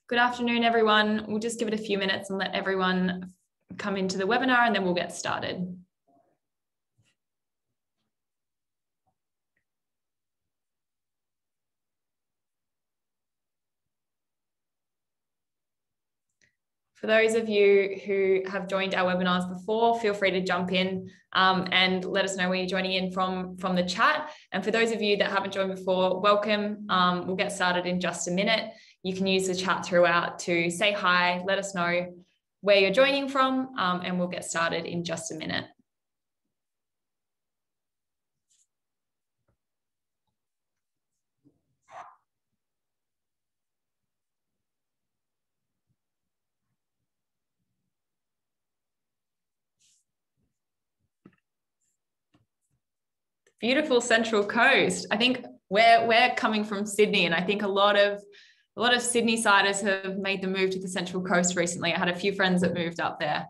Good afternoon, everyone. We'll just give it a few minutes and let everyone come into the webinar, and then we'll get started. For those of you who have joined our webinars before, feel free to jump in and let us know where you're joining in from the chat. And for those of you that haven't joined before, welcome. We'll get started in just a minute. You can use the chat throughout to say hi, let us know where you're joining from, and we'll get started in just a minute. Beautiful Central Coast. I think we're coming from Sydney, and I think a lot of Sydney-siders have made the move to the Central Coast recently. I had a few friends that moved up there.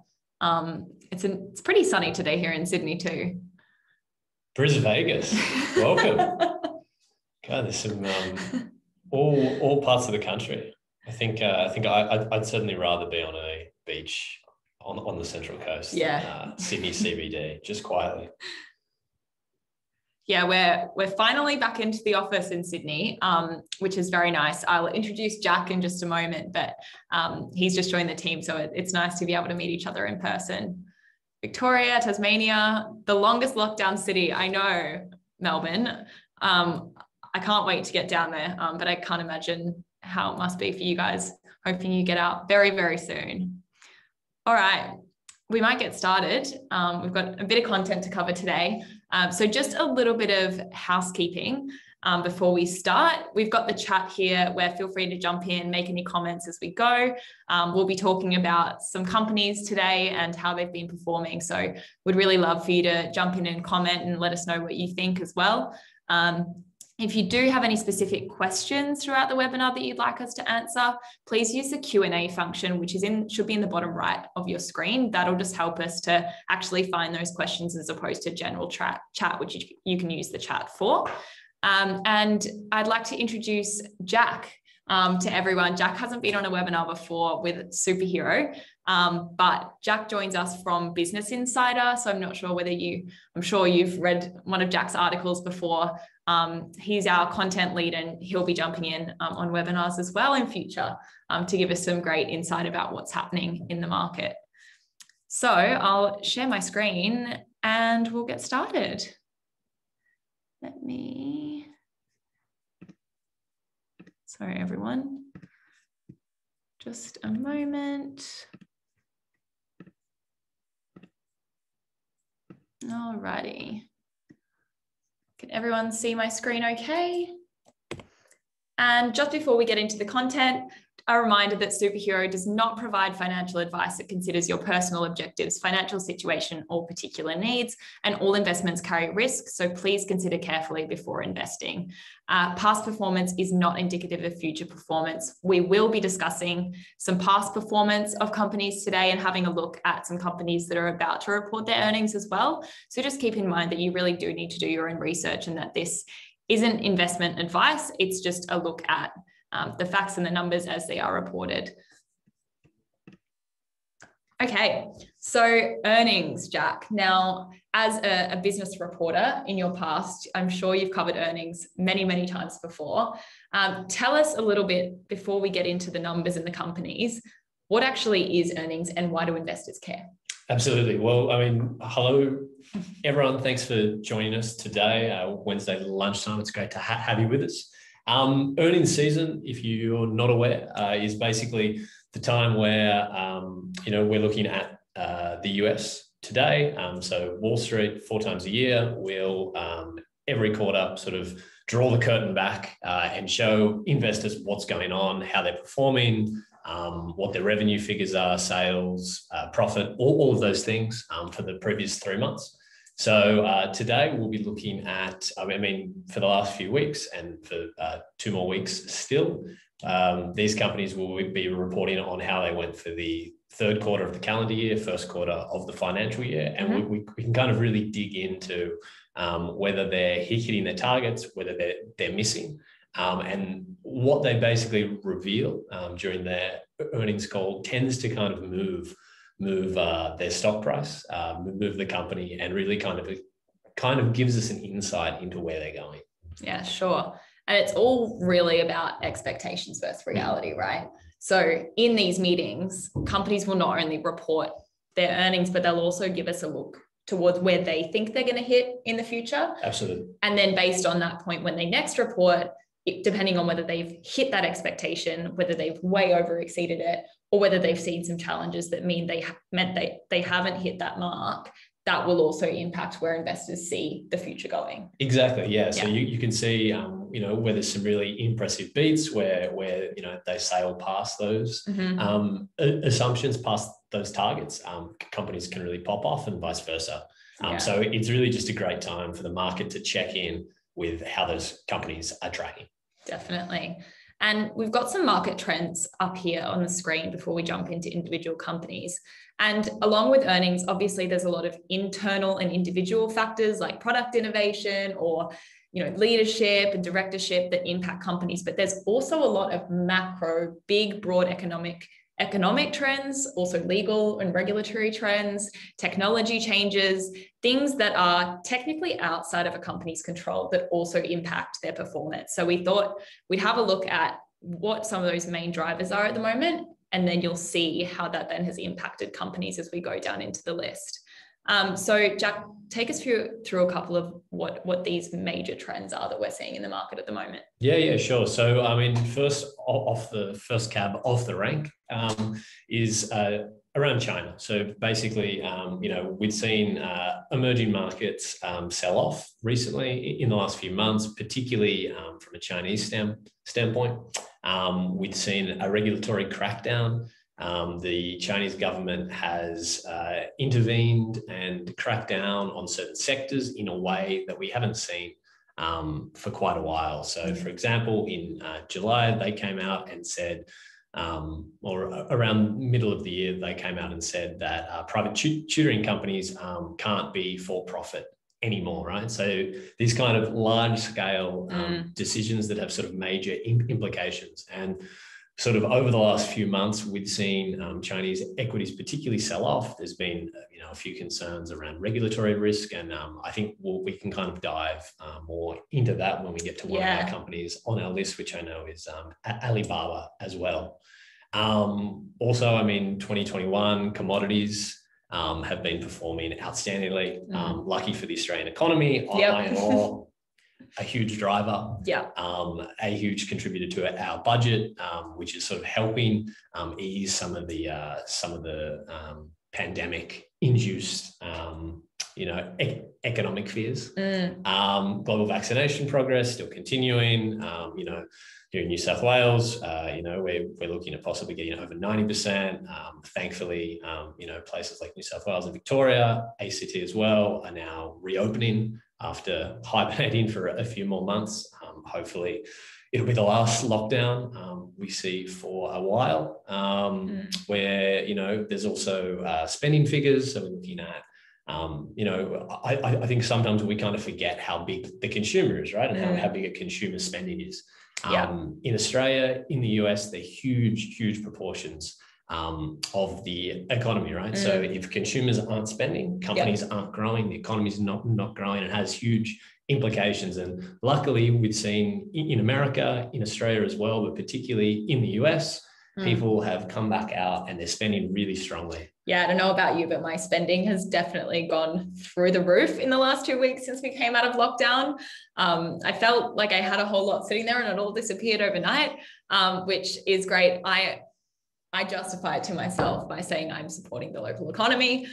It's pretty sunny today here in Sydney too. Bris Vegas, welcome. God, there's some all parts of the country. I think I'd certainly rather be on a beach on the Central Coast. Yeah. Sydney CBD, just quietly. Yeah, we're finally back into the office in Sydney, which is very nice. I'll introduce Jack in just a moment, but he's just joined the team, so it's nice to be able to meet each other in person. Victoria, Tasmania, the longest lockdown city. I know, Melbourne. I can't wait to get down there, but I can't imagine how it must be for you guys. Hoping you get out very, very soon. All right. We might get started. We've got a bit of content to cover today. So just a little bit of housekeeping before we start. We've got the chat here where feel free to jump in, make any comments as we go. We'll be talking about some companies today and how they've been performing. So we'd really love for you to jump in and comment and let us know what you think as well. If you do have any specific questions throughout the webinar that you'd like us to answer, please use the Q&A function, which should be in the bottom right of your screen. That'll just help us to actually find those questions as opposed to general chat, which you can use the chat for. And I'd like to introduce Jack to everyone. Jack hasn't been on a webinar before with Superhero, but Jack joins us from Business Insider. So I'm not sure whether I'm sure you've read one of Jack's articles before. He's our content lead, and he'll be jumping in on webinars as well in future to give us some great insight about what's happening in the market. So I'll share my screen and we'll get started. Sorry, everyone. Just a moment. All righty. Can everyone see my screen okay? And just before we get into the content, a reminder that Superhero does not provide financial advice that considers your personal objectives, financial situation, or particular needs, and all investments carry risk, so please consider carefully before investing. Past performance is not indicative of future performance. We will be discussing some past performance of companies today and having a look at some companies that are about to report their earnings as well. So just keep in mind that you really do need to do your own research and that this isn't investment advice. It's just a look at the facts and the numbers as they are reported. Okay, so earnings, Jack. Now, as a business reporter in your past, I'm sure you've covered earnings many, many times before. Tell us a little bit before we get into the numbers and the companies, what actually is earnings and why do investors care? Absolutely. Well, I mean, hello, everyone. Thanks for joining us today, Wednesday lunchtime. It's great to have you with us. Earnings season, if you're not aware, is basically the time where, we're looking at the US today. So Wall Street 4 times a year will every quarter sort of draw the curtain back and show investors what's going on, how they're performing, what their revenue figures are, sales, profit, all of those things for the previous 3 months. So today we'll be looking at, for the last few weeks and for 2 more weeks still, these companies will be reporting on how they went for the 3rd quarter of the calendar year, 1st quarter of the financial year. And we can kind of really dig into whether they're hitting their targets, whether they're missing, And what they basically reveal during their earnings call tends to kind of move their stock price, move the company, and really kind of gives us an insight into where they're going. Yeah, sure. And it's all really about expectations versus reality, right? So in these meetings, companies will not only report their earnings, but they'll also give us a look towards where they think they're going to hit in the future. Absolutely. And then based on that point, when they next report, depending on whether they've hit that expectation, whether they've way over exceeded it, or whether they've seen some challenges that mean they haven't hit that mark, that will also impact where investors see the future going. Exactly. Yeah. So you can see, where there's some really impressive beats where they sail past those assumptions, past those targets. Companies can really pop off, and vice versa. So it's really just a great time for the market to check in with how those companies are tracking. Definitely. And we've got some market trends up here on the screen before we jump into individual companies. And along with earnings, obviously, there's a lot of internal and individual factors like product innovation or leadership and directorship that impact companies. But there's also a lot of macro, big, broad economic trends, also legal and regulatory trends, technology changes, things that are technically outside of a company's control that also impact their performance. So we thought we'd have a look at what some of those main drivers are at the moment, and then you'll see how that then has impacted companies as we go down into the list. So Jack, take us through a couple of what these major trends are that we're seeing in the market at the moment. Yeah, sure. So, first off the rank is around China. So basically, we've seen emerging markets sell off recently in the last few months, particularly from a Chinese standpoint. We've seen a regulatory crackdown. The Chinese government has intervened and cracked down on certain sectors in a way that we haven't seen for quite a while. So, for example, in July, they came out and said, or around middle of the year, they came out and said that private tutoring companies can't be for profit anymore, right? So these kind of large scale decisions that have sort of major implications. And sort of over the last few months, we've seen Chinese equities particularly sell off. There's been a few concerns around regulatory risk, and I think we can kind of dive more into that when we get to one of our companies on our list, which I know is Alibaba as well. Also, 2021 commodities have been performing outstandingly. Lucky for the Australian economy, iron ore, a huge driver, a huge contributor to our budget, which is sort of helping ease some of the pandemic-induced, economic fears. Global vaccination progress still continuing. Here in New South Wales, we're looking at possibly getting over 90%. Thankfully, places like New South Wales and Victoria, ACT as well, are now reopening after hibernating for a few more months. Hopefully, it'll be the last lockdown we see for a while, where, there's also spending figures. So we're looking at, I think sometimes we kind of forget how big the consumer is, right? And how big a consumer spending is. In Australia, in the US, they're huge proportions of the economy, right? So if consumers aren't spending, companies aren't growing, the economy's not growing, it has huge implications. And luckily, we've seen in America, in Australia as well, but particularly in the US, people have come back out and they're spending really strongly. Yeah, I don't know about you, but my spending has definitely gone through the roof in the last 2 weeks since we came out of lockdown. I felt like I had a whole lot sitting there and it all disappeared overnight, which is great. I justify it to myself by saying I'm supporting the local economy.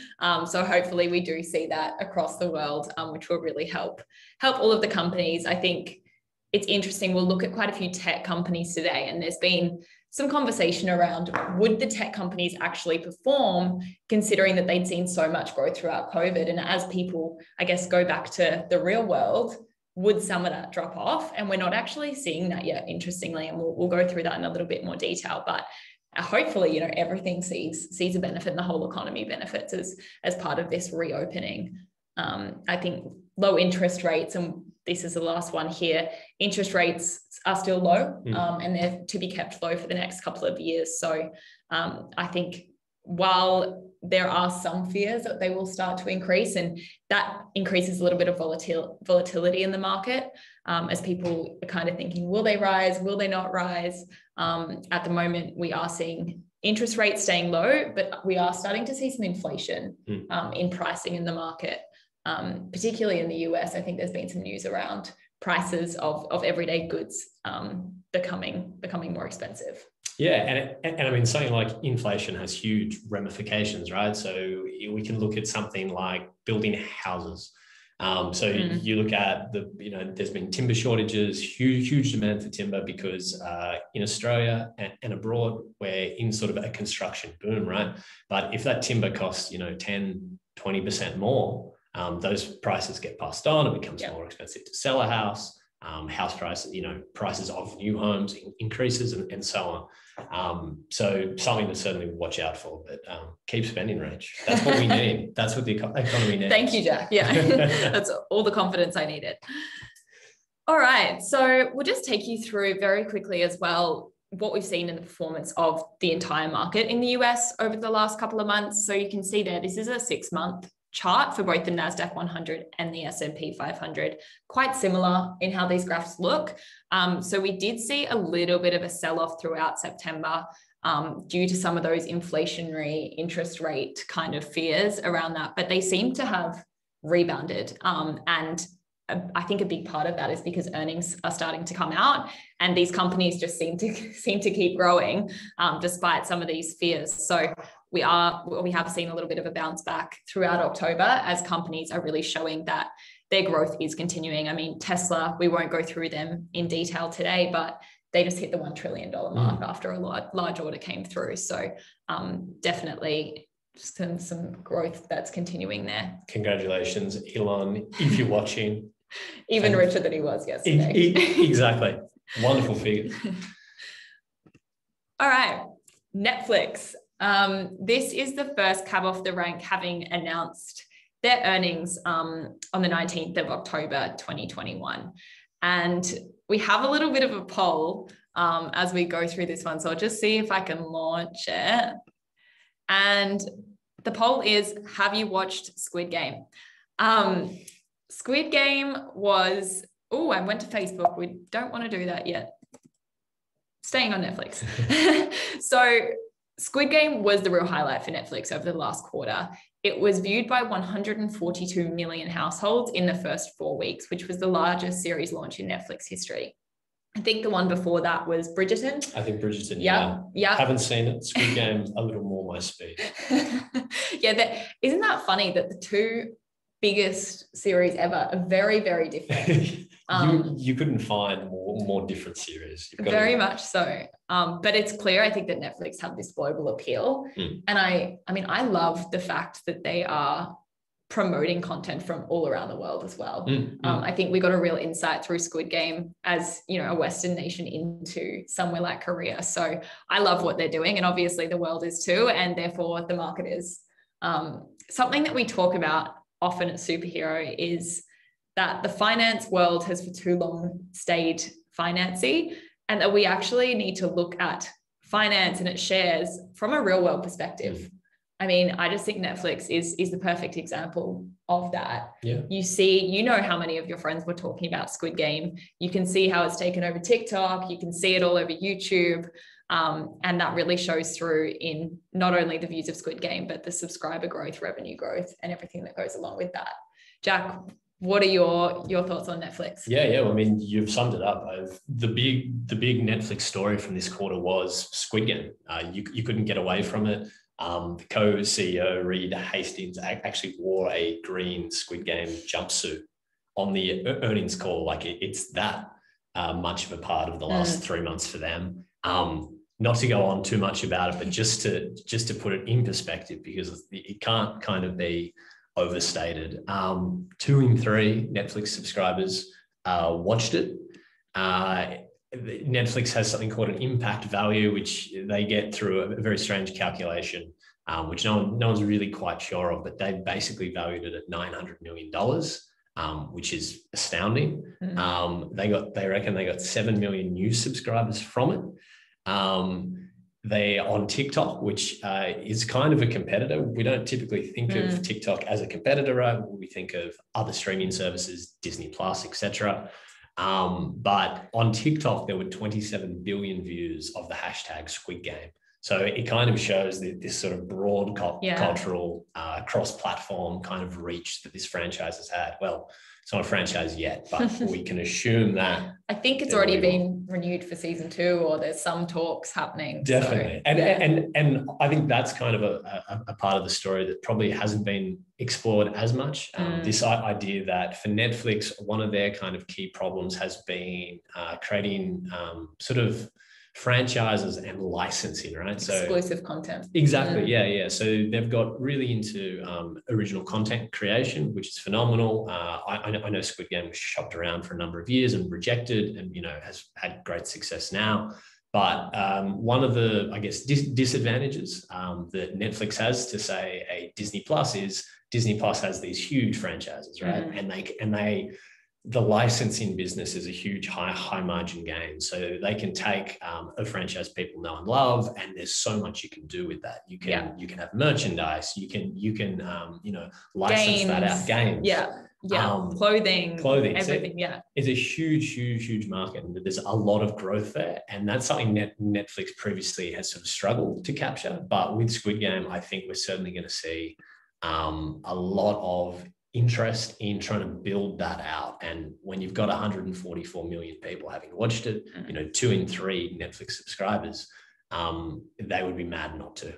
So hopefully we do see that across the world, which will really help all of the companies. I think it's interesting. We'll look at quite a few tech companies today, and there's been some conversation around, would the tech companies actually perform considering that they'd seen so much growth throughout COVID? And as people, I guess, go back to the real world, would some of that drop off? And we're not actually seeing that yet, interestingly, and we'll go through that in a little bit more detail. But hopefully, everything sees a benefit and the whole economy benefits as part of this reopening. I think low interest rates and this is the last one here. Interest rates are still low, and they're to be kept low for the next couple of years. So I think while there are some fears that they will start to increase, and that increases a little bit of volatility in the market, as people are kind of thinking, will they rise? Will they not rise? At the moment, we are seeing interest rates staying low, but we are starting to see some inflation in pricing in the market, particularly in the US. I think there's been some news around prices of everyday goods becoming more expensive. Yeah, and I mean, something like inflation has huge ramifications, right? So we can look at something like building houses. You look at there's been timber shortages, huge demand for timber because in Australia and abroad, we're in sort of a construction boom, right? But if that timber costs, 10, 20% more, those prices get passed on. It becomes more expensive to sell a house. House prices, prices of new homes increases and so on. So something to certainly watch out for, but keep spending, Rach. That's what we need. That's what the economy needs. Thank you, Jack. Yeah, that's all the confidence I needed. All right. So we'll just take you through very quickly as well what we've seen in the performance of the entire market in the US over the last couple of months. So you can see there, this is a 6-month chart for both the NASDAQ 100 and the S&P 500, quite similar in how these graphs look. So we did see a little bit of a sell-off throughout September due to some of those inflationary interest rate kind of fears around that, but they seem to have rebounded. And I think a big part of that is because earnings are starting to come out, and these companies just seem to keep growing despite some of these fears. So we have seen a little bit of a bounce back throughout October as companies are really showing that their growth is continuing. I mean, Tesla, we won't go through them in detail today, but they just hit the $1 trillion mark after a large order came through. So definitely some growth that's continuing there. Congratulations, Elon, if you're watching. Even richer than he was yesterday. Exactly. Wonderful figure. All right, Netflix. This is the first cab off the rank, having announced their earnings on the 19th of October, 2021. And we have a little bit of a poll as we go through this one. So I'll just see if I can launch it. And the poll is, have you watched Squid Game? Squid Game was, I went to Facebook. We don't want to do that yet. Staying on Netflix. So Squid Game was the real highlight for Netflix over the last quarter. It was viewed by 142 million households in the first 4 weeks, which was the largest series launch in Netflix history. I think the one before that was Bridgerton. I think Bridgerton, yeah. Haven't seen it. Squid Game, a little more my speed. Yeah, isn't that funny that the two biggest series ever are very, very different? You couldn't find more different series. Very much so. But it's clear, I think, that Netflix have this global appeal. And I mean, I love the fact that they are promoting content from all around the world as well. I think we got a real insight through Squid Game as, a Western nation into somewhere like Korea. So I love what they're doing, and obviously the world is too, and therefore the market is. Something that we talk about often at Superhero is that the finance world has for too long stayed financy, and that we actually need to look at finance and its shares from a real world perspective. I mean, I just think Netflix is the perfect example of that. Yeah. You know how many of your friends were talking about Squid Game. You can see how it's taken over TikTok. You can see it all over YouTube. And that really shows through in not only the views of Squid Game, but the subscriber growth, revenue growth, and everything that goes along with that. Jack, what are your thoughts on Netflix? Yeah. I mean, you've summed it up. The big Netflix story from this quarter was Squid Game. You couldn't get away from it. The co-CEO, Reed Hastings, actually wore a green Squid Game jumpsuit on the earnings call. Like it's that much of a part of the last 3 months for them. Not to go on too much about it, but just to put it in perspective, because it can't kind of be overstated. 2 in 3 Netflix subscribers watched it. Netflix has something called an impact value, which they get through a very strange calculation, which no one's really quite sure of, but they basically valued it at $900 million which is astounding. They reckon they got 7 million new subscribers from it. They're on TikTok, which is kind of a competitor. We don't typically think of TikTok as a competitor, right? We think of other streaming services, Disney Plus, etc. But on TikTok, there were 27 billion views of the hashtag Squid Game. So it kind of shows this sort of broad cultural cross-platform kind of reach that this franchise has had. Well, it's not a franchise yet, but we can assume that. I think it's already been renewed for season 2, or there's some talks happening. Definitely. So, and I think that's kind of a part of the story that probably hasn't been explored as much. This idea that for Netflix, one of their kind of key problems has been creating sort of franchises and licensing, right? Exclusive content. Exactly. Yeah. So they've got really into original content creation, which is phenomenal. I know Squid Game was shopped around for a number of years and rejected, and has had great success now. But one of the, I guess, disadvantages that Netflix has to, say, a Disney Plus is Disney Plus has these huge franchises, right? And the licensing business is a huge high margin game. So they can take a franchise people know and love, and there's so much you can do with that. You can have merchandise. You can license games. that out. Games. Clothing, everything. So it's a huge market, and there's a lot of growth there. And that's something Netflix previously has sort of struggled to capture. But with Squid Game, I think we're certainly going to see a lot of interest in trying to build that out. And when you've got 144 million people having watched it, 2 in 3 Netflix subscribers, they would be mad not to.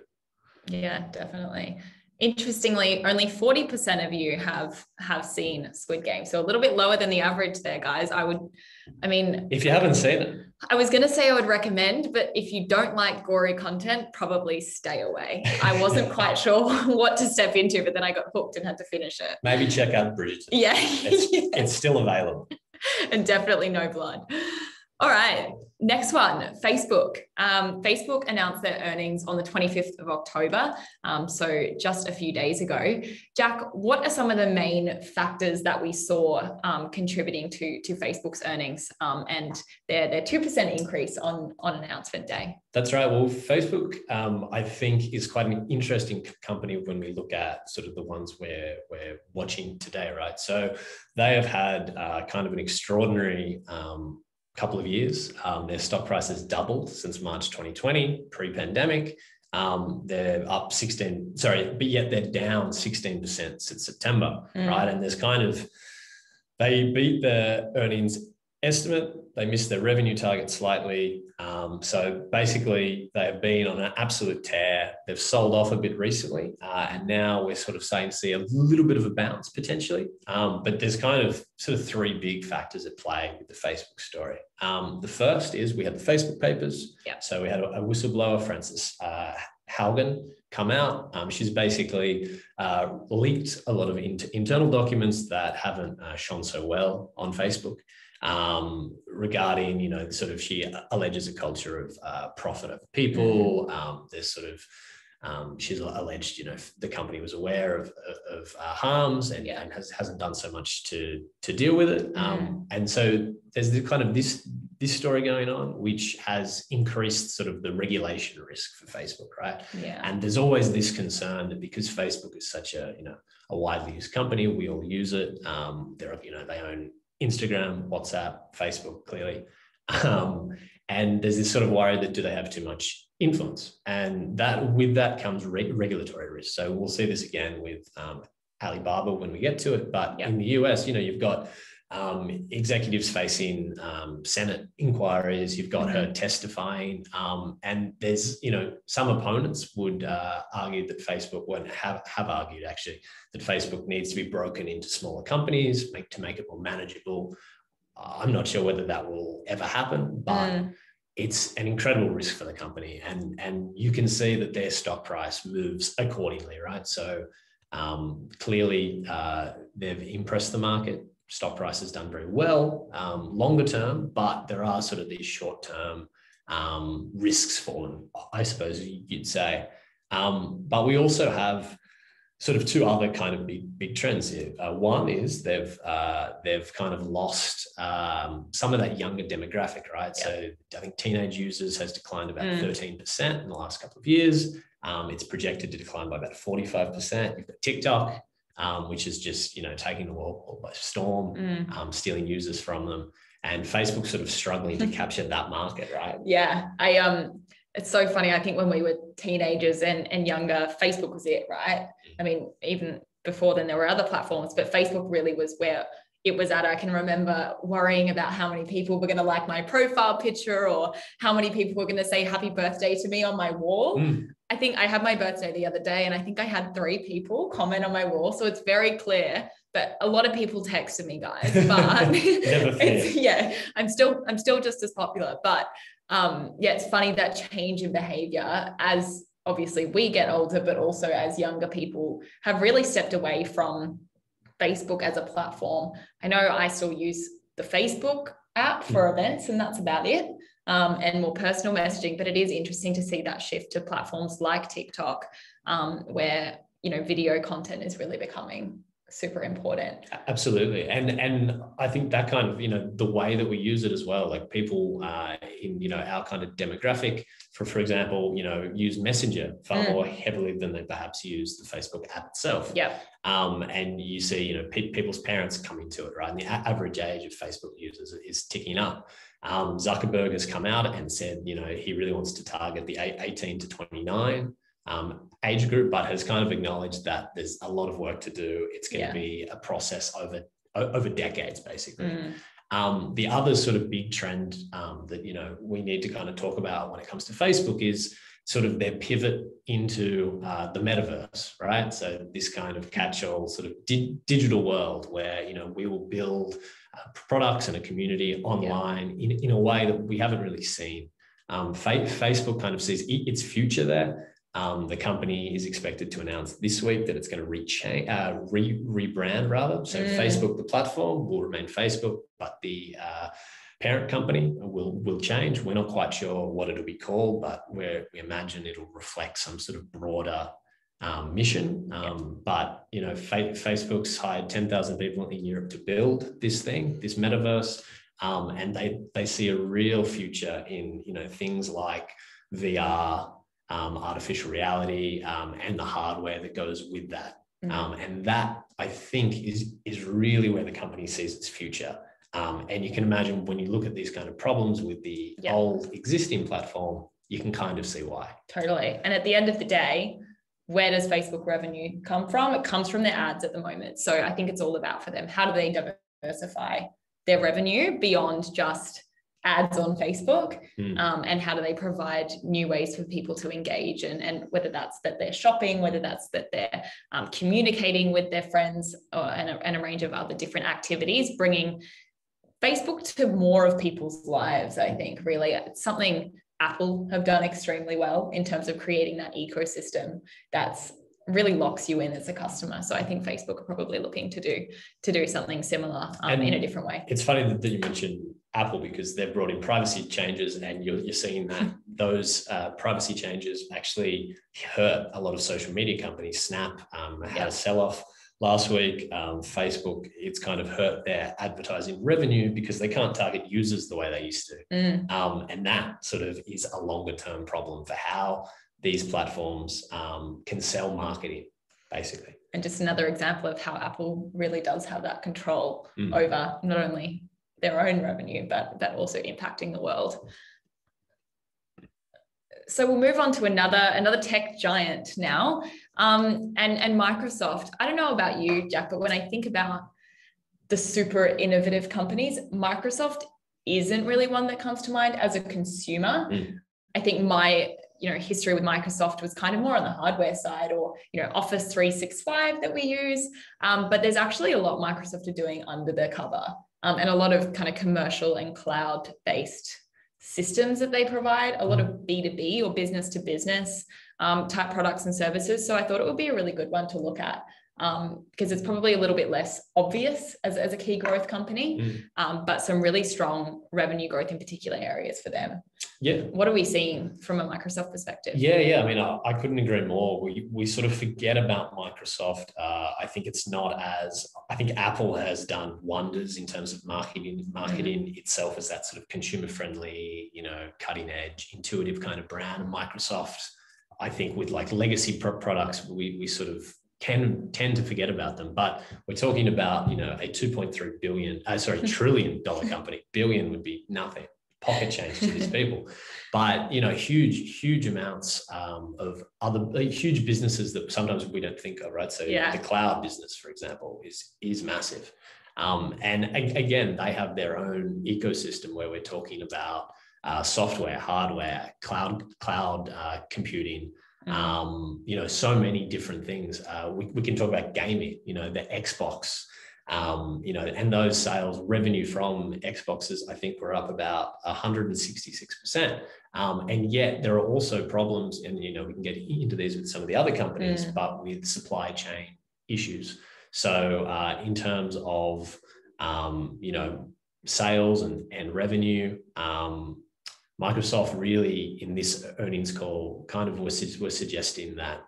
Yeah, definitely. Interestingly, only 40% of you have seen Squid Game. So a little bit lower than the average there, guys. If you haven't seen it, I was going to say I would recommend, but if you don't like gory content, probably stay away. I wasn't quite sure what to step into, but then I got hooked and had to finish it. Maybe check out Bridgerton. Yeah. It's still available. And definitely no blood. All right, next one, Facebook. Facebook announced their earnings on the 25th of October, so just a few days ago. Jack, what are some of the main factors that we saw contributing to Facebook's earnings and their 2% increase on announcement day? That's right. Well, Facebook, I think, is quite an interesting company when we look at sort of the ones we're watching today, right? So they have had kind of an extraordinary couple of years. Their stock price has doubled since March 2020, pre-pandemic. They're up but yet they're down 16% since September, right? And there's they beat their earnings estimate. They missed their revenue target slightly. So basically they have been on an absolute tear. They've sold off a bit recently. And now we're sort of starting to see a little bit of a bounce potentially. But there's kind of sort of 3 big factors at play with the Facebook story. The first is we had the Facebook papers. Yeah. So we had a whistleblower, Frances Haugen, come out. She's basically leaked a lot of internal documents that haven't shone so well on Facebook. Regarding, she alleges a culture of profit over people. There's sort of, she's alleged, the company was aware of harms and hasn't done so much to deal with it. And so there's this story going on, which has increased sort of the regulation risk for Facebook, right? Yeah. And there's always this concern that because Facebook is such a widely used company, we all use it. They own Instagram, WhatsApp, Facebook, clearly. And there's this sort of worry that do they have too much influence? And with that comes regulatory risk. So we'll see this again with Alibaba when we get to it. But in the US, you've got executives facing Senate inquiries. You've got her testifying. And there's, some opponents would argue that Facebook have argued actually that Facebook needs to be broken into smaller companies to make it more manageable. I'm not sure whether that will ever happen, but it's an incredible risk for the company. And you can see that their stock price moves accordingly, right? So clearly they've impressed the market. Stock price has done very well longer term, but there are sort of these short-term risks for them, I suppose you'd say. But we also have sort of two other kind of big trends here. One is they've kind of lost some of that younger demographic, right? Yeah. So I think teenage users has declined about 13% in the last couple of years. It's projected to decline by about 45%. You've got TikTok, which is just, taking the world by storm, stealing users from them, and Facebook sort of struggling to capture that market, right? Yeah, it's so funny. I think when we were teenagers and younger, Facebook was it, right? I mean, even before then there were other platforms, but Facebook really was where it was at. I can remember worrying about how many people were going to like my profile picture or how many people were going to say happy birthday to me on my wall. I think I had my birthday the other day and I think I had 3 people comment on my wall. So it's very clear, but a lot of people texted me, guys, but I'm still just as popular, but it's funny that change in behavior as obviously we get older, but also as younger people have really stepped away from Facebook as a platform. I know I still use the Facebook app for events and that's about it, and more personal messaging, but it is interesting to see that shift to platforms like TikTok, where, video content is really becoming super important. Absolutely. And I think that kind of, the way that we use it as well, like people in, our kind of demographic, for example, use Messenger far more heavily than they perhaps use the Facebook app itself. Yeah. And you see, people's parents coming to it, right? And the average age of Facebook users is ticking up. Zuckerberg has come out and said, he really wants to target the 18 to 29 age group, but has kind of acknowledged that there's a lot of work to do. It's going to be a process over decades, basically. The other sort of big trend that, we need to kind of talk about when it comes to Facebook is sort of their pivot into the metaverse, right? So this kind of catch-all sort of digital world where, we will build products and a community online in a way that we haven't really seen. Facebook kind of sees its future there. The company is expected to announce this week that it's going to rebrand rather. So Facebook, the platform, will remain Facebook, but the parent company will change. We're not quite sure what it'll be called, but we imagine it'll reflect some sort of broader mission. But, Facebook's hired 10,000 people in Europe to build this metaverse. And they see a real future in, things like VR, artificial reality, and the hardware that goes with that. And that, I think, is really where the company sees its future. And you can imagine when you look at these kind of problems with the old existing platform, you can kind of see why. Totally. And at the end of the day, where does Facebook revenue come from? It comes from their ads at the moment. So I think it's all about for them, how do they diversify their revenue beyond just ads on Facebook, and how do they provide new ways for people to engage, and whether that's that they're shopping, whether that's that they're communicating with their friends, and a range of other different activities, bringing Facebook to more of people's lives. I think really it's something Apple have done extremely well in terms of creating that ecosystem that's really locks you in as a customer. So I think Facebook are probably looking to do something similar in a different way. It's funny that you mentioned Apple, because they've brought in privacy changes, and you're seeing that those privacy changes actually hurt a lot of social media companies. Snap had a sell-off last week. Facebook, it's kind of hurt their advertising revenue because they can't target users the way they used to. And that sort of is a longer-term problem for how these platforms can sell marketing, basically. And just another example of how Apple really does have that control over not only their own revenue, but also impacting the world. So we'll move on to another tech giant now, and Microsoft. I don't know about you, Jack, but when I think about the super innovative companies, Microsoft isn't really one that comes to mind as a consumer. I think my history with Microsoft was kind of more on the hardware side, or Office 365 that we use, but there's actually a lot Microsoft are doing under the cover, and a lot of kind of commercial and cloud-based systems that they provide, a lot of B2B or business to business type products and services. So I thought it would be a really good one to look at because it's probably a little bit less obvious as a key growth company, but some really strong revenue growth in particular areas for them. Yeah. What are we seeing from a Microsoft perspective? Yeah. I mean, I couldn't agree more. We sort of forget about Microsoft. I think it's not as, I think Apple has done wonders in terms of marketing itself as that sort of consumer friendly, cutting edge, intuitive kind of brand. And Microsoft, I think with like legacy products, we sort of can tend to forget about them, but we're talking about, a $2.3 trillion company. Billion would be nothing, pocket change to these people, but huge amounts of other huge businesses that sometimes we don't think of, right? So the cloud business, for example, is massive, and again, they have their own ecosystem where we're talking about software, hardware, cloud computing. So many different things. We can talk about gaming, the Xbox, and those sales revenue from Xboxes, I think were up about 166%. And yet there are also problems, and, we can get into these with some of the other companies, but with supply chain issues. So in terms of, sales and revenue, Microsoft really in this earnings call kind of was suggesting that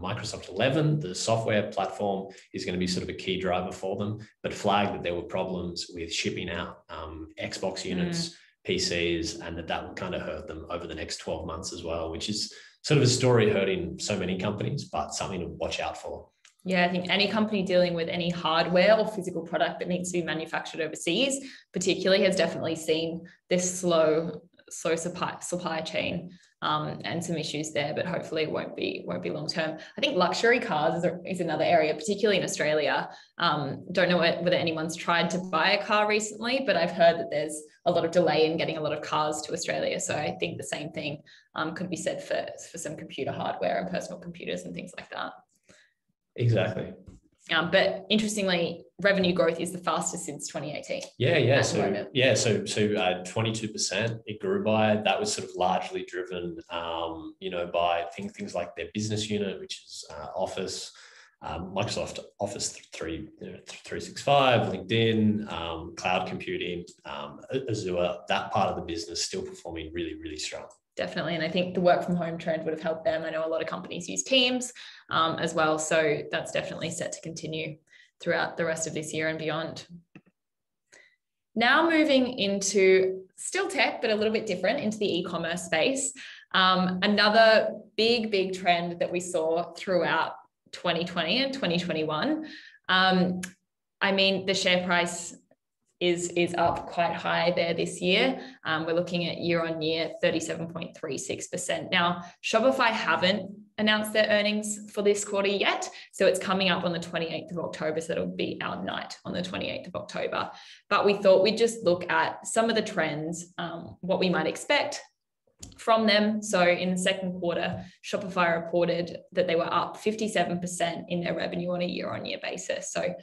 Microsoft 11, the software platform, is going to be sort of a key driver for them, but flagged that there were problems with shipping out Xbox units, PCs, and that would kind of hurt them over the next 12 months as well, which is sort of a story hurting so many companies, but something to watch out for. Yeah, I think any company dealing with any hardware or physical product that needs to be manufactured overseas, particularly, has definitely seen this slow supply chain and some issues there, but hopefully it won't be long term. I think luxury cars is another area, particularly in Australia. Don't know whether anyone's tried to buy a car recently, but I've heard that there's a lot of delay in getting a lot of cars to Australia. So I think the same thing could be said for some computer hardware and personal computers and things like that. Exactly. But interestingly, revenue growth is the fastest since 2018. So 22% it grew by. That was sort of largely driven, by things like their business unit, which is Office, Microsoft Office 365, LinkedIn, cloud computing, Azure. That part of the business still performing really, really strong. Definitely. And I think the work from home trend would have helped them. I know a lot of companies use Teams as well. So that's definitely set to continue throughout the rest of this year and beyond. Now moving into still tech, but a little bit different, into the e-commerce space. Another big trend that we saw throughout 2020 and 2021. The share price is up quite high there this year. We're looking at year on year 37.36%. Now, Shopify haven't announced their earnings for this quarter yet, so it's coming up on the 28th of October, so it'll be our night on the 28th of October. But we thought we'd just look at some of the trends, what we might expect from them. So in the second quarter, Shopify reported that they were up 57% in their revenue on a year-on-year basis. So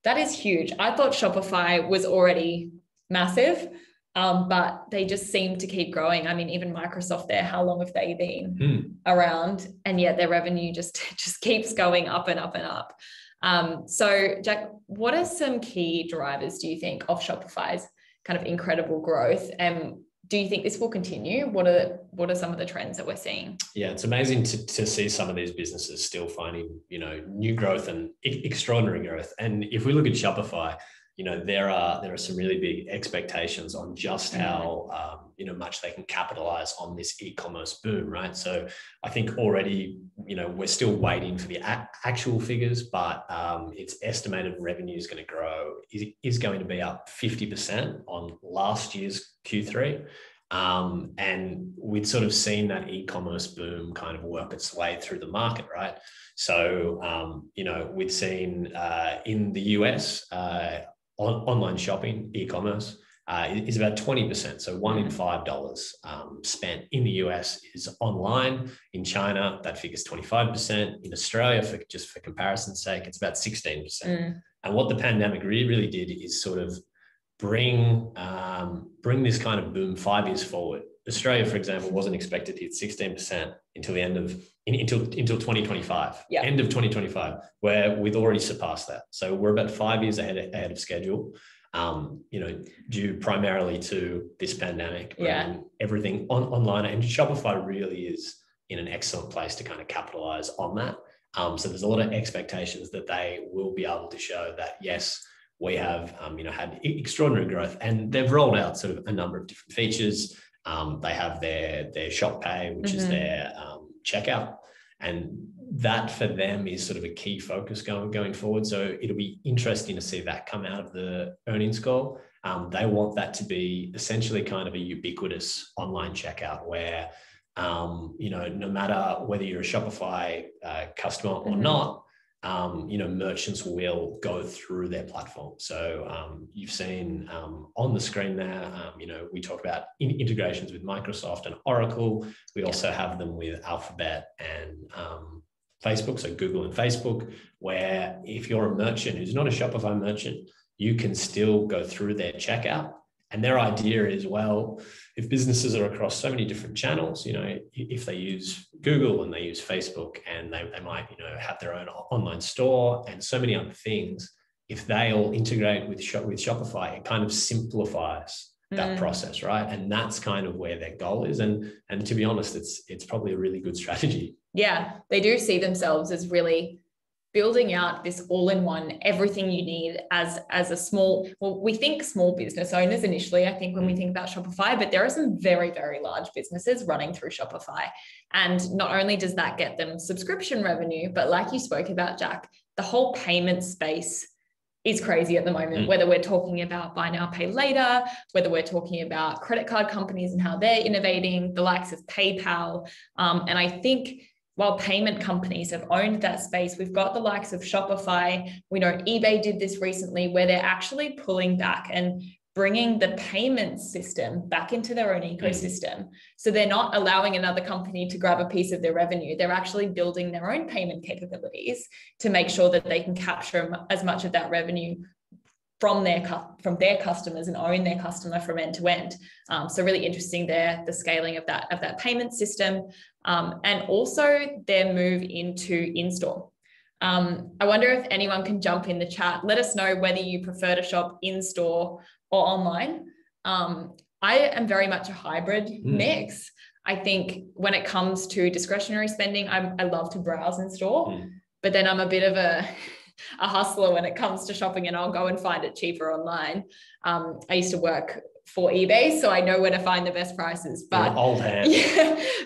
that is huge. I thought Shopify was already massive, but they just seem to keep growing. I mean, even Microsoft there, how long have they been around? And yet their revenue just keeps going up and up and up. So Jack, what are some key drivers, do you think, of Shopify's kind of incredible growth? And do you think this will continue? What are some of the trends that we're seeing? Yeah, it's amazing to see some of these businesses still finding, new growth and extraordinary growth. And if we look at Shopify, there are some really big expectations on just how, much they can capitalize on this e-commerce boom, right? So I think already, we're still waiting for the actual figures, but its estimated revenue is going to grow, is going to be up 50% on last year's Q3. And we'd sort of seen that e-commerce boom kind of work its way through the market, right? So, we'd seen in the US, online shopping, e-commerce is about 20%. So $1 in $5 spent in the US is online. In China, that figure's 25%. In Australia, for comparison's sake, it's about 16%. And what the pandemic really did is sort of bring this kind of boom 5 years forward. Australia, for example, wasn't expected to hit 16% until the end of until 2025, end of 2025, where we'd already surpassed that. So we're about 5 years ahead of schedule. Due primarily to this pandemic, everything online, and Shopify really is in an excellent place to kind of capitalize on that. So there's a lot of expectations that they will be able to show that, yes, we have, had extraordinary growth, and they've rolled out sort of a number of different features. They have their Shop Pay, which is their checkout, and that for them is sort of a key focus going forward. So it'll be interesting to see that come out of the earnings call. They want that to be essentially kind of a ubiquitous online checkout where, no matter whether you're a Shopify customer or not, merchants will go through their platform. So you've seen on the screen there, we talk about integrations with Microsoft and Oracle. We also have them with Alphabet and Facebook, so Google and Facebook, where if you're a merchant who's not a Shopify merchant, you can still go through their checkout. And their idea is, well, if businesses are across so many different channels, if they use Google and they use Facebook and they might, have their own online store and so many other things, if they all integrate with Shopify, it kind of simplifies that process, right? And that's kind of where their goal is. And to be honest, it's probably a really good strategy. Yeah, they do see themselves as really building out this all-in-one, everything you need as a small, we think small business owners initially, I think, when we think about Shopify, but there are some very, very large businesses running through Shopify. And not only does that get them subscription revenue, but like you spoke about, Jack, the whole payment space is crazy at the moment, whether we're talking about buy now, pay later, whether we're talking about credit card companies and how they're innovating, the likes of PayPal. And I think while payment companies have owned that space, we've got the likes of Shopify. We know eBay did this recently, where they're actually pulling back and bringing the payment system back into their own ecosystem. So they're not allowing another company to grab a piece of their revenue. They're actually building their own payment capabilities to make sure that they can capture as much of that revenue from their customers and own their customer from end to end. So really interesting there, the scaling of that payment system, and also their move into in-store. I wonder if anyone can jump in the chat. Let us know whether you prefer to shop in-store or online. I am very much a hybrid mix. I think when it comes to discretionary spending, I love to browse in store, but then I'm a bit of a hustler when it comes to shopping, and I'll go and find it cheaper online. I used to work for eBay, so I know where to find the best prices, but old hand.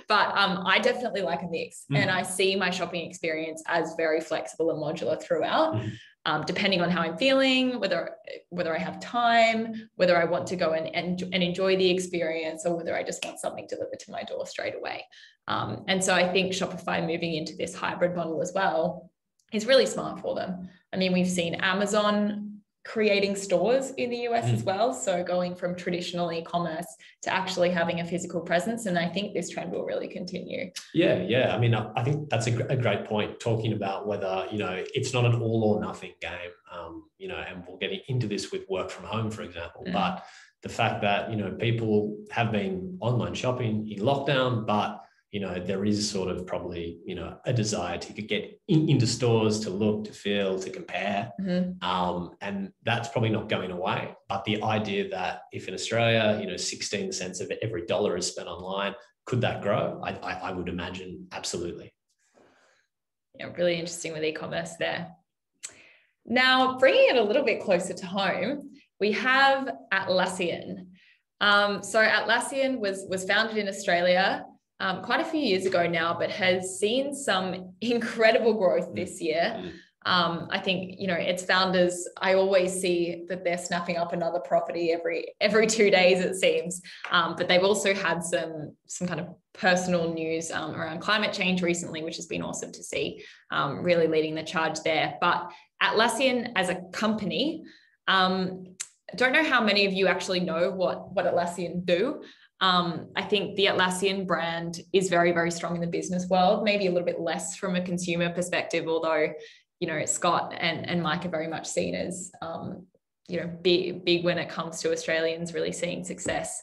I definitely like a mix, and I see my shopping experience as very flexible and modular throughout, depending on how I'm feeling, whether I have time, whether I want to go and enjoy the experience, or whether I just want something delivered to my door straight away. And so I think Shopify moving into this hybrid model as well is really smart for them. I mean, we've seen Amazon creating stores in the US as well. So going from traditional e-commerce to actually having a physical presence. And I think this trend will really continue. Yeah. I mean, I think that's a great point, talking about whether, it's not an all or nothing game, and we'll get into this with work from home, for example, but the fact that, people have been online shopping in lockdown, but there is sort of probably, a desire to get into stores, to look, to feel, to compare. And that's probably not going away. But the idea that if in Australia, 16 cents of every dollar is spent online, could that grow? I would imagine absolutely. Yeah, really interesting with e-commerce there. Now, bringing it a little bit closer to home, we have Atlassian. So Atlassian was founded in Australia quite a few years ago now, but has seen some incredible growth this year. I think, its founders, I always see that they're snapping up another property every 2 days, it seems. But they've also had some kind of personal news around climate change recently, which has been awesome to see, really leading the charge there. But Atlassian as a company, I don't know how many of you actually know what Atlassian do. I think the Atlassian brand is very, very strong in the business world, maybe a little bit less from a consumer perspective, although, Scott and Mike are very much seen as, big when it comes to Australians really seeing success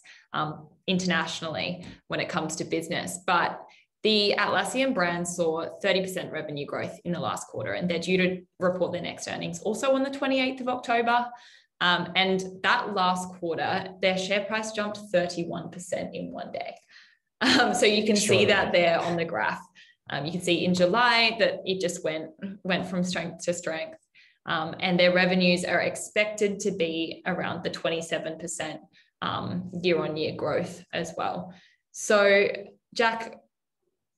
internationally when it comes to business. But the Atlassian brand saw 30% revenue growth in the last quarter, and they're due to report their next earnings also on the 28th of October. And that last quarter, their share price jumped 31% in one day. So you can see that there on the graph. You can see in July that it just went from strength to strength. And their revenues are expected to be around the 27% year-on-year growth as well. So Jack,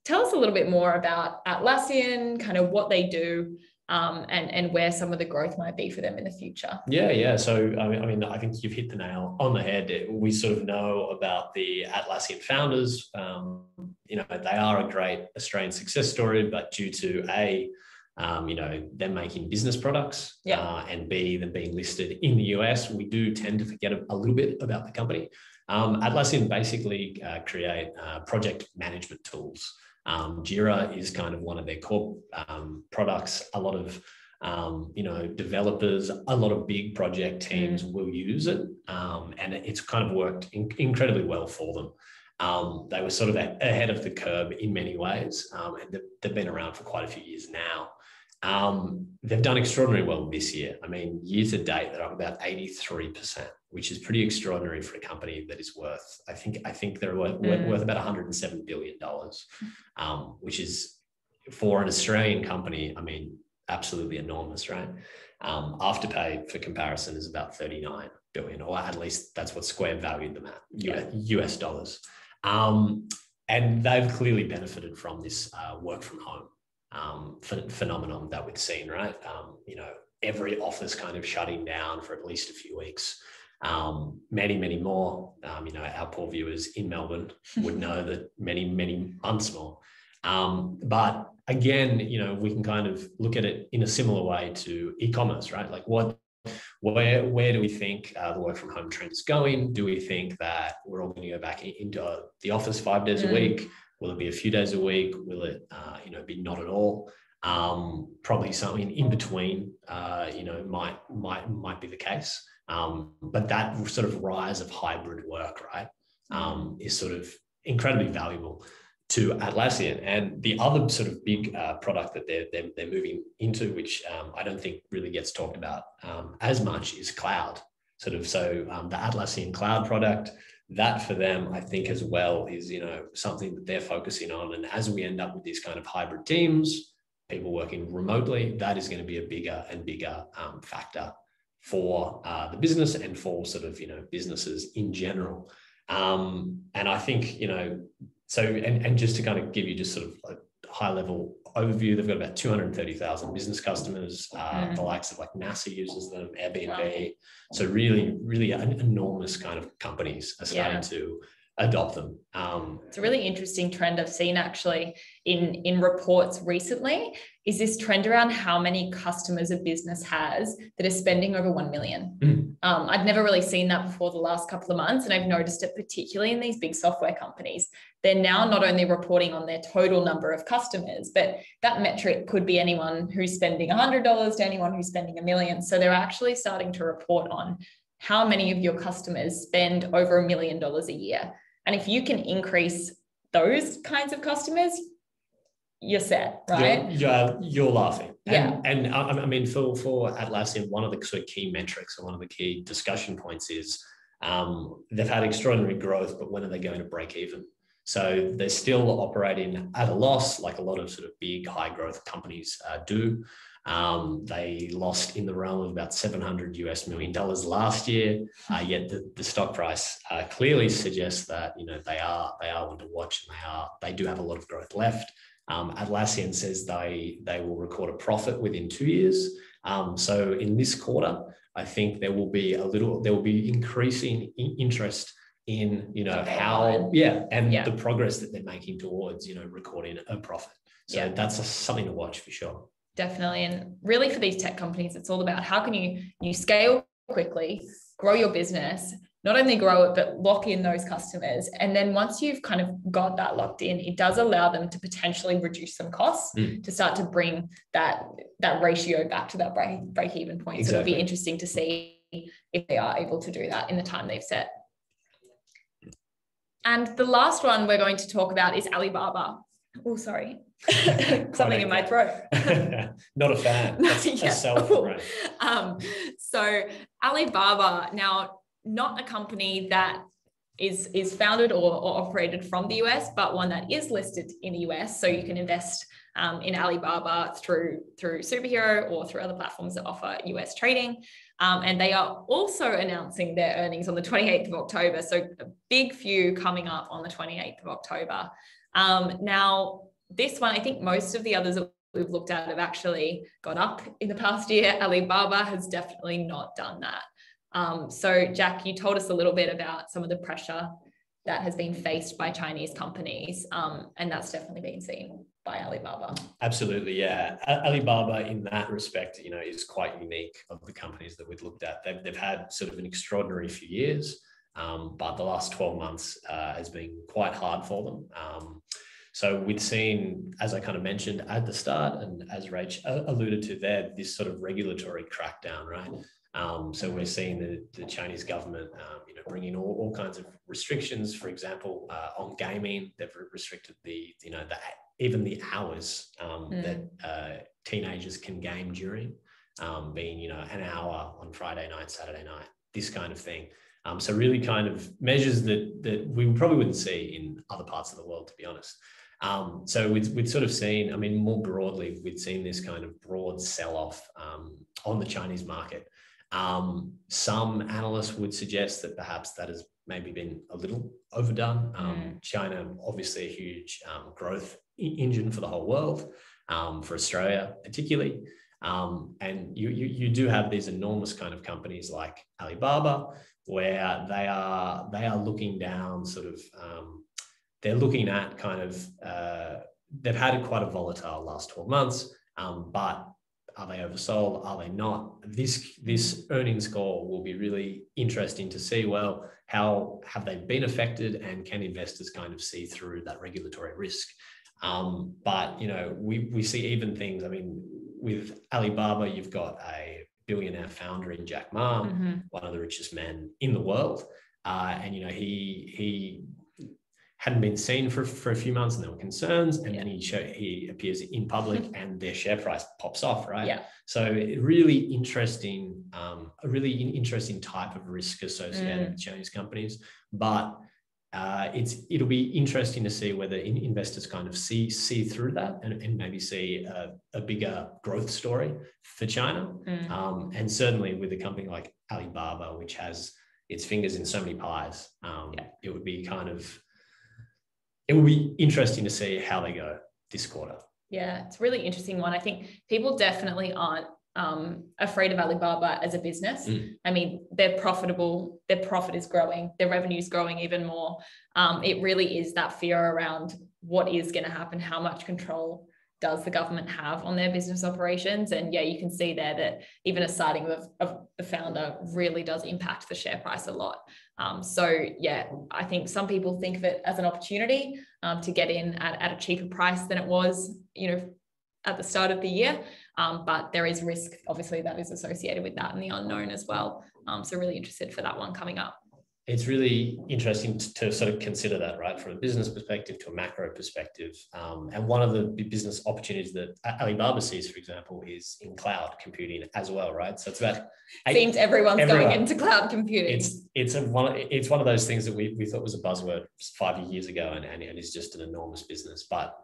tell us a little bit more about Atlassian, kind of what they do, and where some of the growth might be for them in the future. Yeah. So, I mean, I think you've hit the nail on the head. We sort of know about the Atlassian founders. They are a great Australian success story, but due to them making business products, and B, them being listed in the US, we do tend to forget a little bit about the company. Atlassian basically create project management tools. Jira is kind of one of their core products. A lot of developers, a lot of big project teams will use it, and it's kind of worked incredibly well for them. They were sort of ahead of the curve in many ways, and they've been around for quite a few years now. They've done extraordinarily well this year. I mean, year to date, they're up about 83%, which is pretty extraordinary for a company that is worth, I think they're worth about $107 billion, which is, for an Australian company, I mean, absolutely enormous, right? Afterpay, for comparison, is about 39 billion, or at least that's what Square valued them at, US dollars. And they've clearly benefited from this work from home phenomenon that we've seen, right? Every office kind of shutting down for at least a few weeks. Many more, our poor viewers in Melbourne would know that many months more. But again, we can kind of look at it in a similar way to e-commerce, right? Like where do we think the work from home trend is going? Do we think that we're all going to go back into the office 5 days a week? Will it be a few days a week? Will it, be not at all? Probably something in between, might be the case. But that sort of rise of hybrid work, right, is sort of incredibly valuable to Atlassian. And the other sort of big product that they're moving into, which I don't think really gets talked about as much, is cloud. So the Atlassian cloud product, that for them, I think as well is, something that they're focusing on. And as we end up with these kind of hybrid teams, people working remotely, that is going to be a bigger and bigger factor for the business and for sort of, businesses in general. And I think, and just to kind of give you just sort of a high level overview, they've got about 230,000 business customers. The likes of like NASA uses them, Airbnb. So really an enormous kind of companies are starting to adopt them. It's a really interesting trend I've seen actually in reports recently, is this trend around how many customers a business has that are spending over 1 million. I'd never really seen that before the last couple of months, and I've noticed it particularly in these big software companies. They're now not only reporting on their total number of customers, but that metric could be anyone who's spending $100 to anyone who's spending $1 million. So they're actually starting to report on how many of your customers spend over $1 million a year. And if you can increase those kinds of customers, you're set, right? You're laughing. Yeah. And I mean, for Atlassian, one of the sort of key metrics or one of the key discussion points is they've had extraordinary growth, but when are they going to break even? So they're still operating at a loss, like a lot of sort of big high growth companies do. They lost in the realm of about $700 million last year. Yet the stock price clearly suggests that they are one to watch, and they do have a lot of growth left. Atlassian says they will record a profit within 2 years. So in this quarter, I think there will be increasing interest in the progress that they're making towards recording a profit. So that's something to watch for sure. Definitely. And really for these tech companies, it's all about how can you scale quickly, grow your business, not only grow it, but lock in those customers. And then once you've kind of got that locked in, it does allow them to potentially reduce some costs to start to bring that ratio back to that break-even point. Exactly. So it'll be interesting to see if they are able to do that in the time they've set. And the last one we're going to talk about is Alibaba. Oh, sorry. Something in my throat. Not a fan. That's a self-brand. So Alibaba, now not a company that is founded or operated from the US, but one that is listed in the US. So you can invest in Alibaba through Superhero or through other platforms that offer US trading. And they are also announcing their earnings on the 28th of October. So a big few coming up on the 28th of October. Now, this one, I think most of the others that we've looked at have actually gone up in the past year. Alibaba has definitely not done that. So Jack, you told us a little bit about some of the pressure that has been faced by Chinese companies, and that's definitely been seen by Alibaba. Absolutely, yeah. Alibaba in that respect, is quite unique of the companies that we've looked at. They've had sort of an extraordinary few years, but the last 12 months has been quite hard for them. So we've seen, as I kind of mentioned at the start, and as Rach alluded to there, this sort of regulatory crackdown, right? So we're seeing the Chinese government, bringing all kinds of restrictions. For example, on gaming, they've restricted even the hours that teenagers can game during, being an hour on Friday night, Saturday night, this kind of thing. So really kind of measures that we probably wouldn't see in other parts of the world, to be honest. So we'd sort of seen, more broadly, we'd seen this kind of broad sell-off on the Chinese market. Some analysts would suggest that perhaps that has maybe been a little overdone. China, obviously a huge growth engine for the whole world, for Australia particularly. And you do have these enormous kind of companies like Alibaba, where they are looking down sort of, they're looking at kind of, they've had quite a volatile last 12 months, but are they oversold? Are they not? This earnings call will be really interesting to see, well, how have they been affected, and can investors kind of see through that regulatory risk? But, we see even things, with Alibaba, you've got a billionaire founder in Jack Ma, one of the richest men in the world. And, he hadn't been seen for a few months, and there were concerns, and then he appears in public and their share price pops off, right? Yeah. So a really interesting type of risk associated with Chinese companies. But it'll be interesting to see whether investors kind of see through that and maybe see a bigger growth story for China. And certainly with a company like Alibaba, which has its fingers in so many pies, it would be it will be interesting to see how they go this quarter. Yeah, it's a really interesting one. I think people definitely aren't afraid of Alibaba as a business. They're profitable, their profit is growing, their revenue is growing even more. It really is that fear around what is going to happen, how much control does the government have on their business operations. And you can see there that even a sighting of the founder really does impact the share price a lot. I think some people think of it as an opportunity to get in at a cheaper price than it was, at the start of the year. But there is risk, obviously, that is associated with that and the unknown as well. So really interested for that one coming up. It's really interesting to sort of consider that, right? From a business perspective to a macro perspective. And one of the business opportunities that Alibaba sees, for example, is in cloud computing as well, right? So it's about... Seems everyone's going into cloud computing. It's one of those things that we thought was a buzzword 5 years ago, and it's just an enormous business. But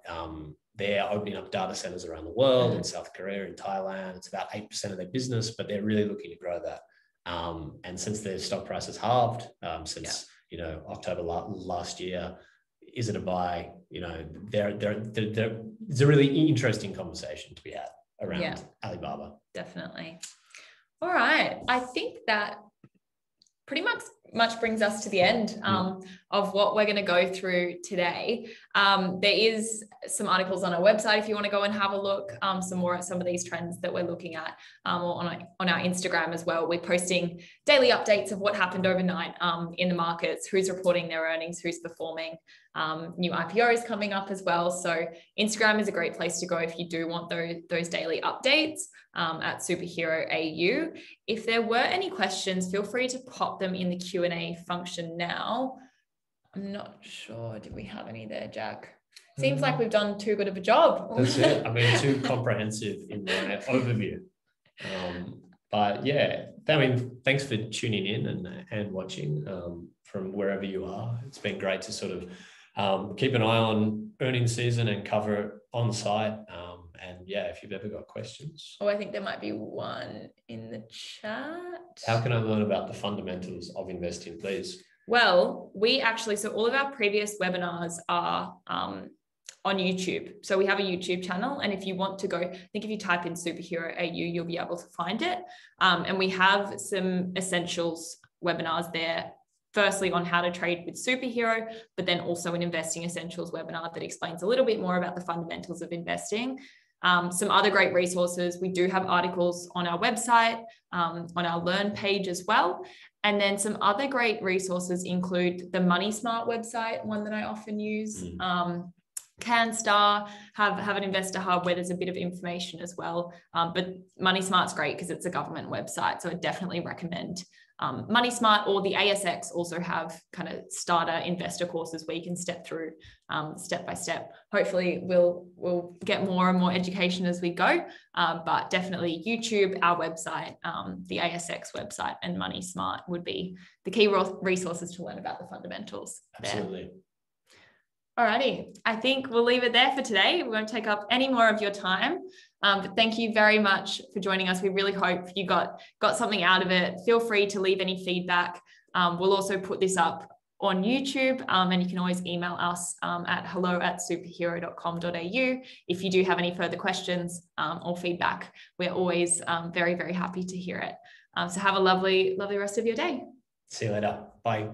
they're opening up data centers around the world, in South Korea, in Thailand. It's about 8% of their business, but they're really looking to grow that. And since their stock price has halved since October last year, is it a buy? It's a really interesting conversation to be had around Alibaba. Definitely. All right, I think that pretty much brings us to the end of what we're going to go through today. There is some articles on our website if you want to go and have a look, some more at some of these trends that we're looking at, or on our Instagram as well. We're posting daily updates of what happened overnight in the markets, who's reporting their earnings, who's performing, new IPOs coming up as well. So Instagram is a great place to go if you do want those daily updates at Superhero AU. If there were any questions, feel free to pop them in the Q&A function now. I'm not sure. Did we have any there, Jack? Seems like we've done too good of a job. That's it. I mean, too comprehensive in my overview. But yeah, I mean, thanks for tuning in and watching from wherever you are. It's been great to sort of keep an eye on earnings season and cover it on site. And yeah, if you've ever got questions. Oh, I think there might be one in the chat. How can I learn about the fundamentals of investing, please? Well, so all of our previous webinars are on YouTube. So we have a YouTube channel. And if you want to go, I think if you type in Superhero AU, you'll be able to find it. And we have some essentials webinars there. Firstly, on how to trade with Superhero, but then also an investing essentials webinar that explains a little bit more about the fundamentals of investing. Some other great resources. We do have articles on our website, on our Learn page as well. And then some other great resources include the Money Smart website, one that I often use. CanStar have an investor hub where there's a bit of information as well. But Money Smart's great because it's a government website. So I definitely recommend Money Smart, or the ASX also have kind of starter investor courses where you can step through step by step. Hopefully we'll get more and more education as we go, but definitely YouTube, our website, the ASX website, and Money Smart would be the key resources to learn about the fundamentals. Absolutely. Alrighty, I think we'll leave it there for today. We won't take up any more of your time. But thank you very much for joining us. We really hope you got something out of it. Feel free to leave any feedback. We'll also put this up on YouTube, and you can always email us at hello@superhero.com.au if you do have any further questions or feedback. We're always very, very happy to hear it. So have a lovely rest of your day. See you later. Bye.